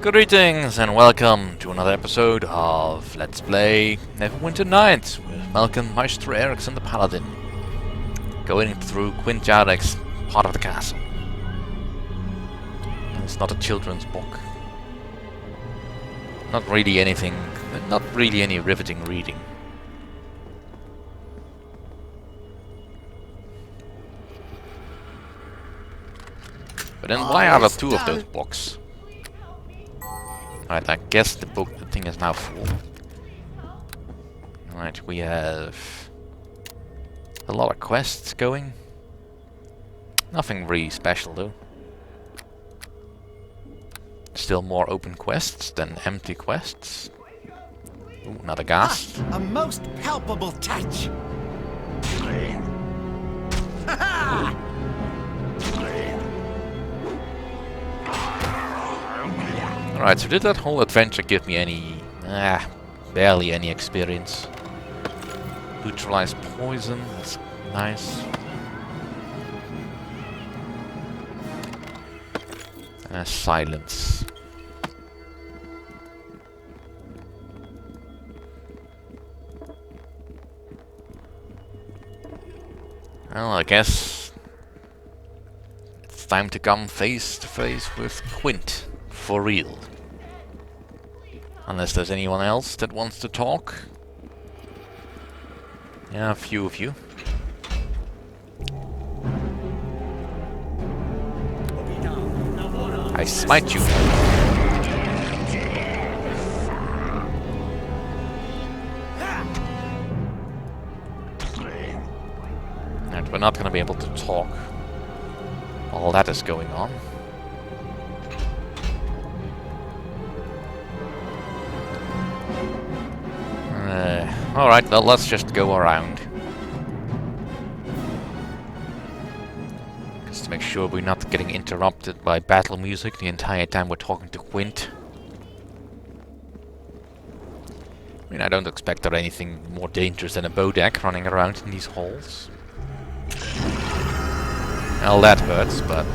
Greetings and welcome to another episode of Let's Play Neverwinter Nights with Malcolm, Maestro, Erikson, the Paladin. Going through Jhareg's part of the castle. It's not a children's book. Not really anything, not really any riveting reading. But then why are there two of those books? Alright, I guess the thing is now full. Alright, we have a lot of quests going. Nothing really special though. Still more open quests than empty quests. Ooh, another ghast. A most palpable touch. Alright, so did that whole adventure give me any... barely any experience. Neutralize poison, that's nice. Silence. Well, I guess it's time to come face to face with Quint. For real. Unless there's anyone else that wants to talk. Yeah, a few of you. I smite you. And we're not gonna be able to talk. All that is going on. Alright, well, let's just go around. Just to make sure we're not getting interrupted by battle music the entire time we're talking to Quint. I mean, I don't expect there anything more dangerous than a bodak running around in these halls. Well, that hurts, but...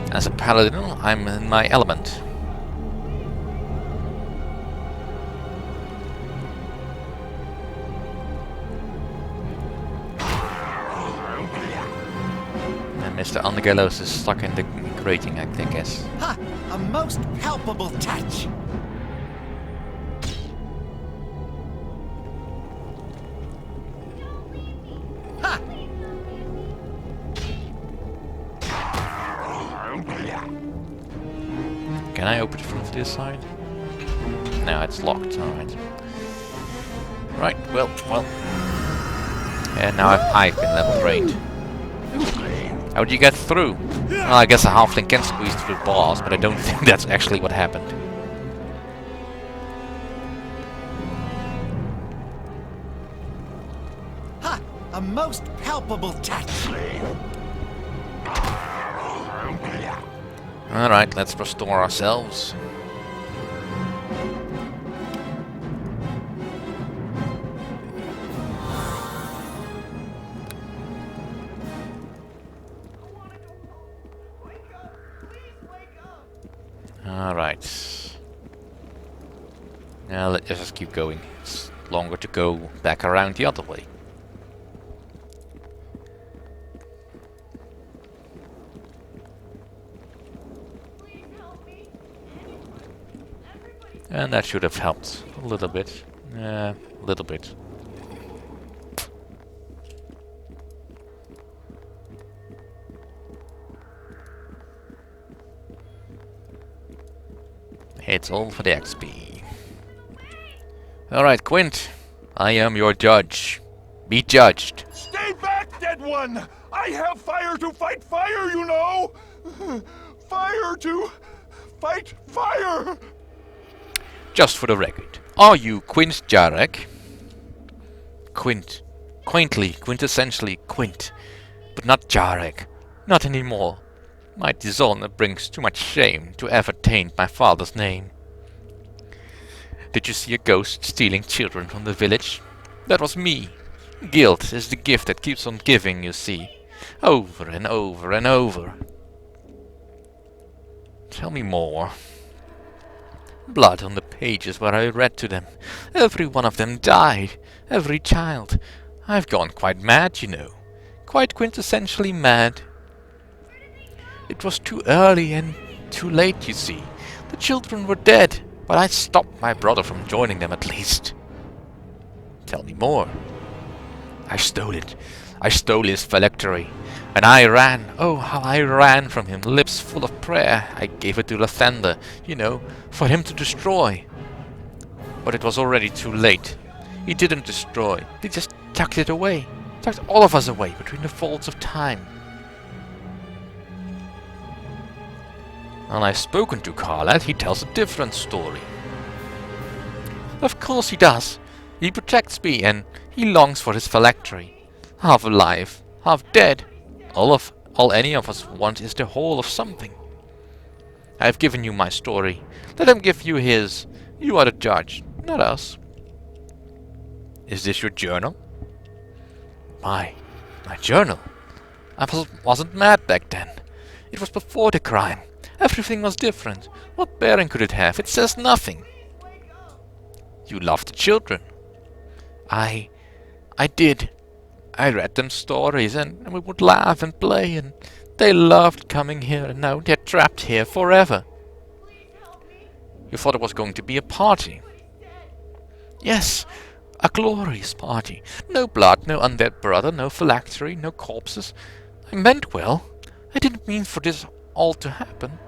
As a paladin, I'm in my element. And Mr. Undergallows is stuck in the grating, I guess. Ha! A most palpable touch. Ha! Can I open it from this side? No, it's locked. Alright. Right, well. And now I've been level trained. How did you get through? Well, I guess a halfling can squeeze through bars, but I don't think that's actually what happened. Ha! A most palpable touch. Alright, let's restore ourselves. Alright. Now let's just keep going. It's longer to go back around the other way. And that should have helped a little bit. A little bit. It's all for the XP. Alright, Quint. I am your judge. Be judged. Stay back, dead one! I have fire to fight fire, you know! Fire to fight fire! Just for the record, are you Quint Jhareg? Quint. Quaintly, quintessentially Quint. But not Jhareg. Not anymore. My dishonor brings too much shame to ever taint my father's name. Did you see a ghost stealing children from the village? That was me. Guilt is the gift that keeps on giving, you see. Over and over and over. Tell me more. Blood on the pages where I read to them. Every one of them died. Every child. I've gone quite mad, you know. Quite quintessentially mad. It was too early and too late, you see. The children were dead, but I stopped my brother from joining them at least. Tell me more. I stole it. I stole his phylactery. And I ran. Oh, how I ran from him, lips full of prayer. I gave it to Lathander, you know, for him to destroy. But it was already too late. He didn't destroy. He just tucked it away. Tucked all of us away between the folds of time. When I've spoken to Karlad, he tells a different story. Of course he does. He protects me and he longs for his phylactery. Half alive, half dead. All any of us want is the whole of something. I have given you my story. Let him give you his. You are the judge, not us. Is this your journal? My journal? I wasn't mad back then. It was before the crime. Everything was different. What bearing could it have? It says nothing. You loved the children. I did. I read them stories and we would laugh and play and they loved coming here and now they're trapped here forever. You thought it was going to be a party. Yes, a glorious party. No blood, no undead brother, no phylactery, no corpses. I meant well. I didn't mean for this all to happen.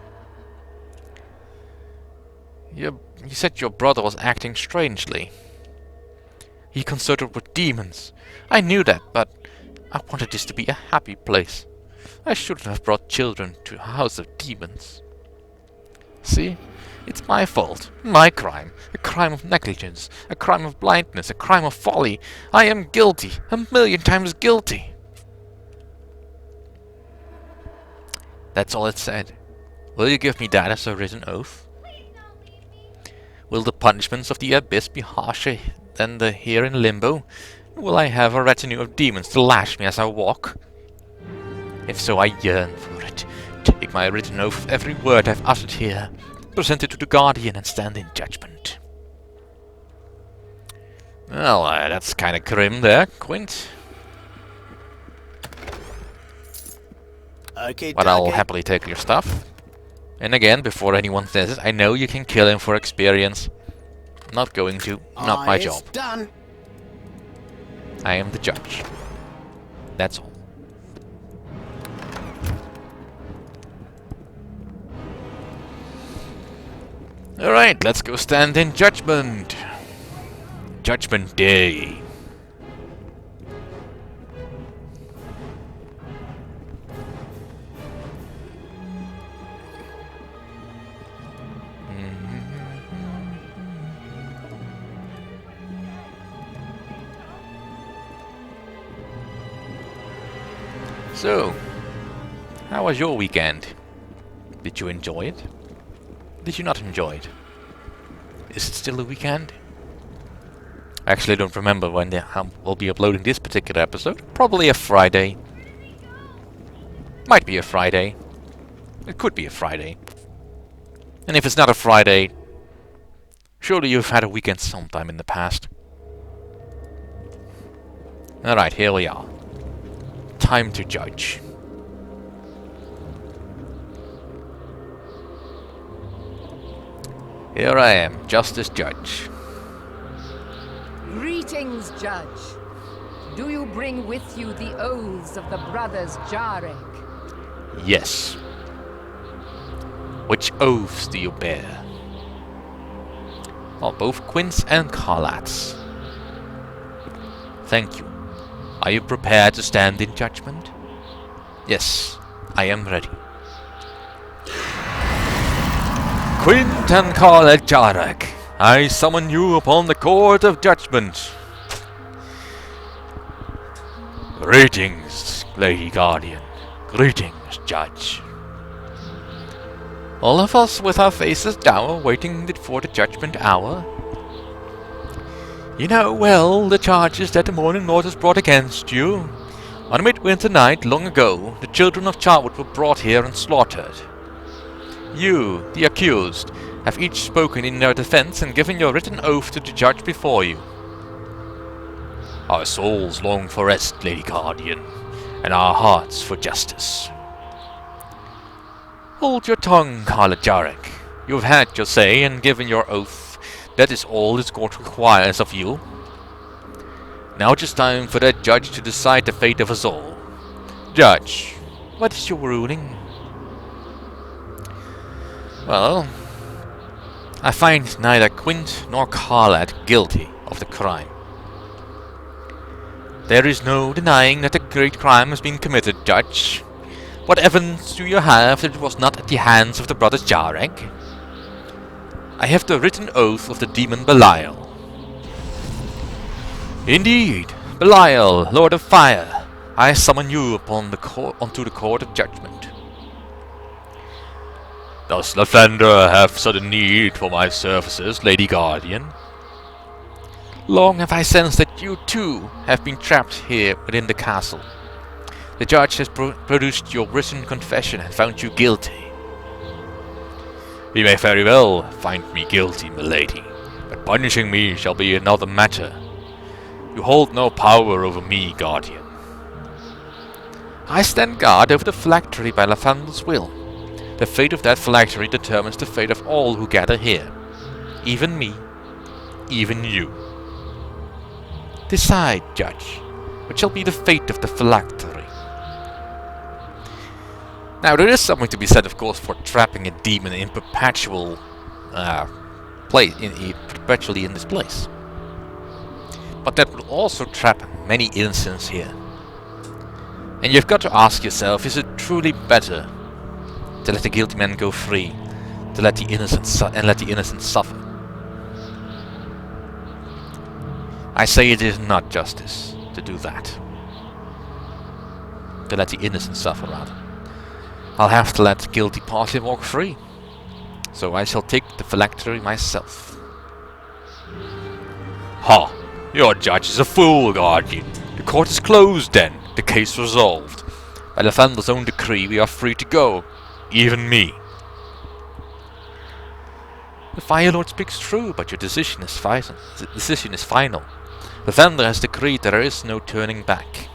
You said your brother was acting strangely. He consulted with demons. I knew that, but I wanted this to be a happy place. I shouldn't have brought children to a house of demons. See? It's my fault. My crime. A crime of negligence. A crime of blindness. A crime of folly. I am guilty. 1,000,000 times guilty. That's all it said. Will you give me that as a written oath? Will the punishments of the abyss be harsher than the here in limbo? Will I have a retinue of demons to lash me as I walk? If so, I yearn for it. Take my written oath of every word I've uttered here, present it to the Guardian and stand in judgment. Well, that's kinda grim there, Quint. Okay, but I'll happily take your stuff. And again, before anyone says it, I know you can kill him for experience. Not going to. Not my job. Done. I am the judge. That's all. Alright, let's go stand in judgment. Judgment Day. So, how was your weekend? Did you enjoy it? Did you not enjoy it? Is it still a weekend? I actually don't remember when we'll be uploading this particular episode. Probably a Friday. Might be a Friday. It could be a Friday. And if it's not a Friday, surely you've had a weekend sometime in the past. Alright, here we are. Time to judge. Here I am, Justice Judge. Greetings, Judge. Do you bring with you the oaths of the brothers Jhareg? Yes. Which oaths do you bear? Well, both Quint's and Karlad's. Thank you. Are you prepared to stand in judgment? Yes, I am ready. Quint and Karlad Jhareg, I summon you upon the court of judgment. Greetings, Lady Guardian. Greetings, Judge. All of us with our faces dour, waiting for the judgment hour. You know well the charges that the Morning Lord has brought against you. On a midwinter night long ago, the children of Charwood were brought here and slaughtered. You, the accused, have each spoken in their defense and given your written oath to the judge before you. Our souls long for rest, Lady Guardian, and our hearts for justice. Hold your tongue, Harlot Jhareg. You have had your say and given your oath. That is all this court requires of you. Now it is time for that judge to decide the fate of us all. Judge, what is your ruling? Well, I find neither Quint nor Harlot guilty of the crime. There is no denying that a great crime has been committed, Judge. What evidence do you have that it was not at the hands of the brothers Jhareg? I have the written oath of the demon Belial. Indeed, Belial, Lord of Fire, I summon you onto the court of judgment. Does Lathander have sudden need for my services, Lady Guardian? Long have I sensed that you too have been trapped here within the castle. The judge has produced your written confession and found you guilty. He may very well find me guilty, milady, but punishing me shall be another matter. You hold no power over me, Guardian. I stand guard over the phylactery by Lathander's will. The fate of that phylactery determines the fate of all who gather here. Even me, even you. Decide, Judge, what shall be the fate of the phylactery? Now, there is something to be said, of course, for trapping a demon in perpetually in this place. But that would also trap many innocents here. And you've got to ask yourself, is it truly better to let the guilty man go free, to let the innocent suffer? I say it is not justice to do that. To let the innocent suffer, rather. I'll have to let the guilty party walk free. So I shall take the phylactery myself. Ha! Your judge is a fool, Guardian. The court is closed then, the case resolved. By Lathander's own decree we are free to go. Even me. The Fire Lord speaks true, but your decision is final. Lathander has decreed that there is no turning back.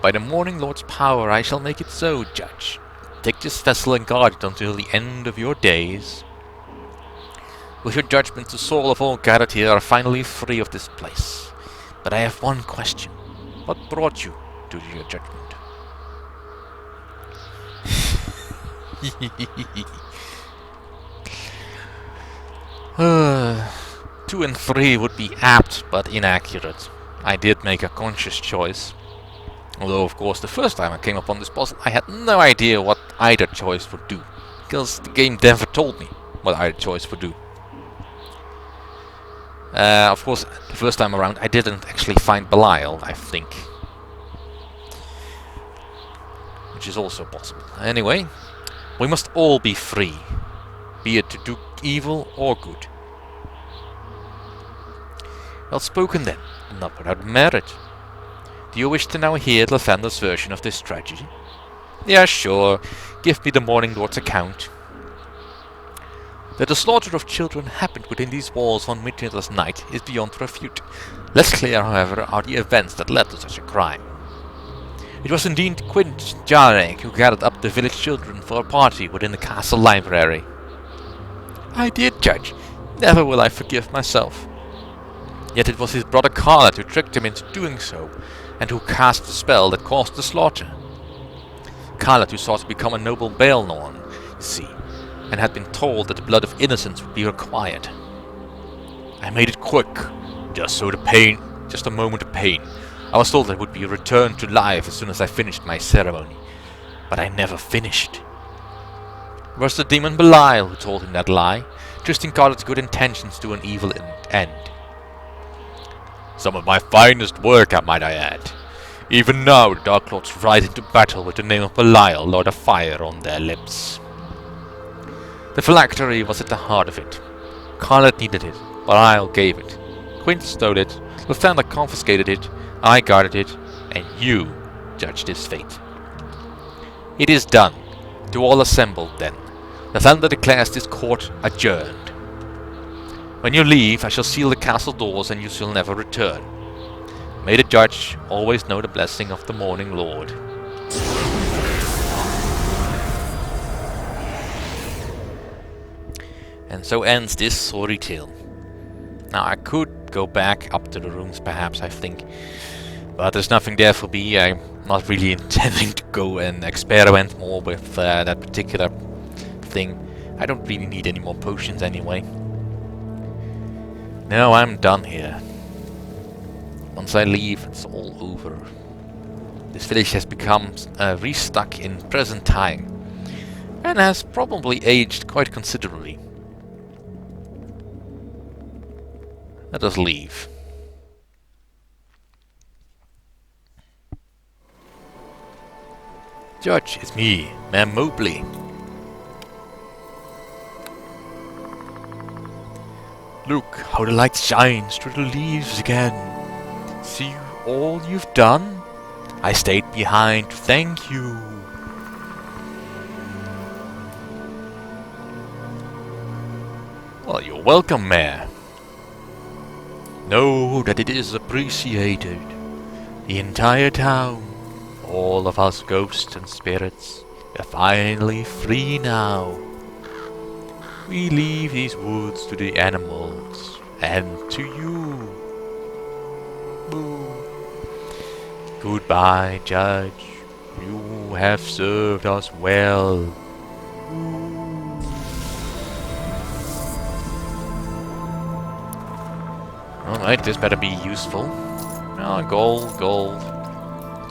By the Morning Lord's power I shall make it so, Judge. Take this vessel and guard it until the end of your days. With your judgment the soul of all gathered here are finally free of this place. But I have one question. What brought you to your judgment? 2 and 3 would be apt but inaccurate. I did make a conscious choice. Although, of course, the first time I came upon this puzzle, I had no idea what either choice would do. Because the game never told me what either choice would do. Of course, the first time around, I didn't actually find Belial, I think. Which is also possible. Anyway, we must all be free. Be it to do evil or good. Well spoken then, not without merit. Do you wish to now hear Lathander's version of this tragedy? Yeah, sure. Give me the Morning Lord's account. That the slaughter of children happened within these walls on Midwinter's night is beyond refute. Less clear, however, are the events that led to such a crime. It was indeed Quint Jhareg who gathered up the village children for a party within the castle library. I did, Judge. Never will I forgive myself. Yet it was his brother Harlot who tricked him into doing so, and who cast the spell that caused the slaughter. Harlot who sought to become a noble Baelnorn, you see, and had been told that the blood of innocents would be required. I made it quick, just a moment of pain. I was told I would be returned to life as soon as I finished my ceremony, but I never finished. It was the demon Belial who told him that lie, twisting Harlot's good intentions to an evil end. Some of my finest work, might I add. Even now the Dark Lords ride into battle with the name of Belial, Lord of Fire, on their lips. The phylactery was at the heart of it. Harlot needed it, Belial gave it. Quint stole it, Lathander confiscated it, I guarded it, and you judged its fate. It is done. Do all assemble, then. Lathander declares this court adjourned. When you leave, I shall seal the castle doors and you shall never return. May the judge always know the blessing of the Morning Lord. And so ends this sorry tale. Now I could go back up to the rooms perhaps, I think. But there's nothing there for me. I'm not really intending to go and experiment more with that particular thing. I don't really need any more potions anyway. No, I'm done here. Once I leave, it's all over. This village has become restuck in present time. And has probably aged quite considerably. Let us leave. Judge, it's me, Ma'am Mobley. Look how the light shines through the leaves again. See all you've done? I stayed behind to thank you. Well, you're welcome, Mayor. Know that it is appreciated. The entire town, all of us ghosts and spirits, are finally free now. We leave these woods to the animals, and to you. Boo. Goodbye, Judge. You have served us well. Alright, this better be useful. Oh, gold.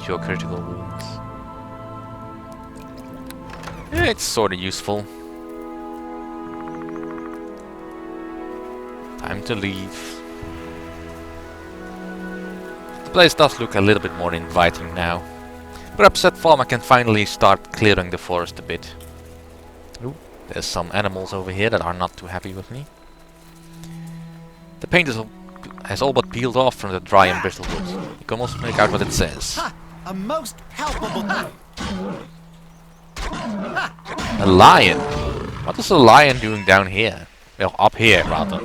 Cure critical wounds. Yeah, it's sorta useful. Time to leave. The place does look a little bit more inviting now. Perhaps that farmer can finally start clearing the forest a bit. Ooh, there's some animals over here that are not too happy with me. The paint has all but peeled off from the dry and brittle wood. You can almost make out what it says. Ha! A most palpable... A lion? What is a lion doing down here? Well, up here, rather.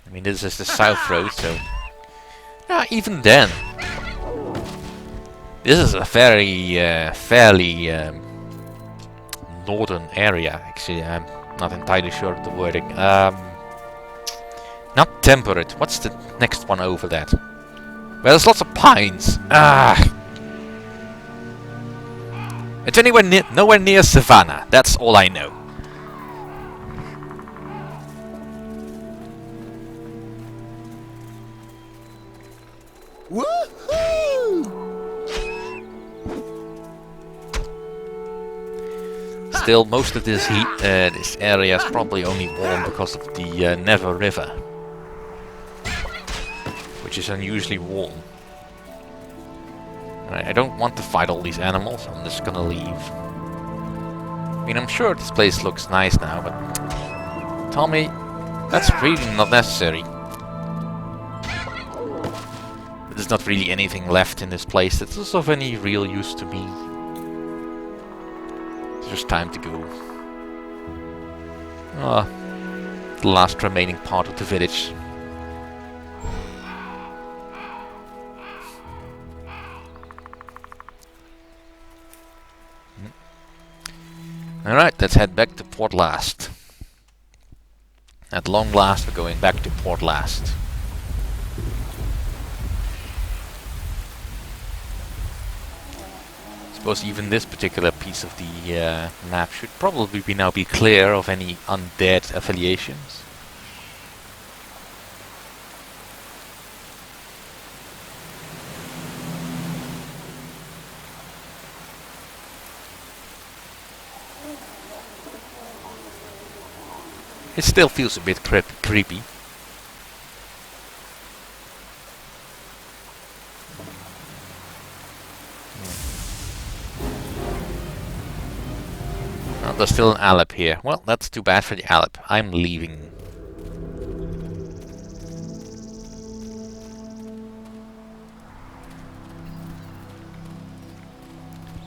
I mean, this is the south road, so... Yeah, even then. This is a very, fairly northern area, actually. I'm not entirely sure of the wording. Not temperate. What's the next one over that? Well, there's lots of pines. It's nowhere near savannah. That's all I know. Woohoo! Still, most of this heat, this area is probably only warm because of the Never River, which is unusually warm. Right, I don't want to fight all these animals. I'm just gonna leave. I mean, I'm sure this place looks nice now, but Tommy, that's really not necessary. There's not really anything left in this place that is of any real use to me. It's just time to go. The last remaining part of the village. Alright, let's head back to Port Last. At long last, we're going back to Port Last. I suppose even this particular piece of the map should probably now be clear of any undead affiliations. It still feels a bit creepy. Well, there's still an Alep here. Well, that's too bad for the Alep. I'm leaving.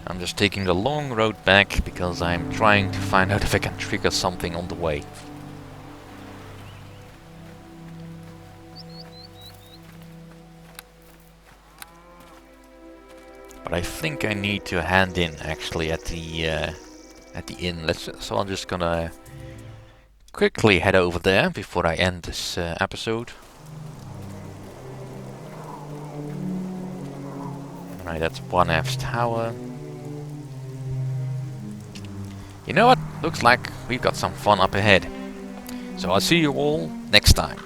I'm just taking the long road back because I'm trying to find out if I can trigger something on the way. But I think I need to hand in actually at the inn. So I'm just gonna quickly head over there before I end this episode. Right, that's 1F's tower. You know what? Looks like we've got some fun up ahead. So I'll see you all next time.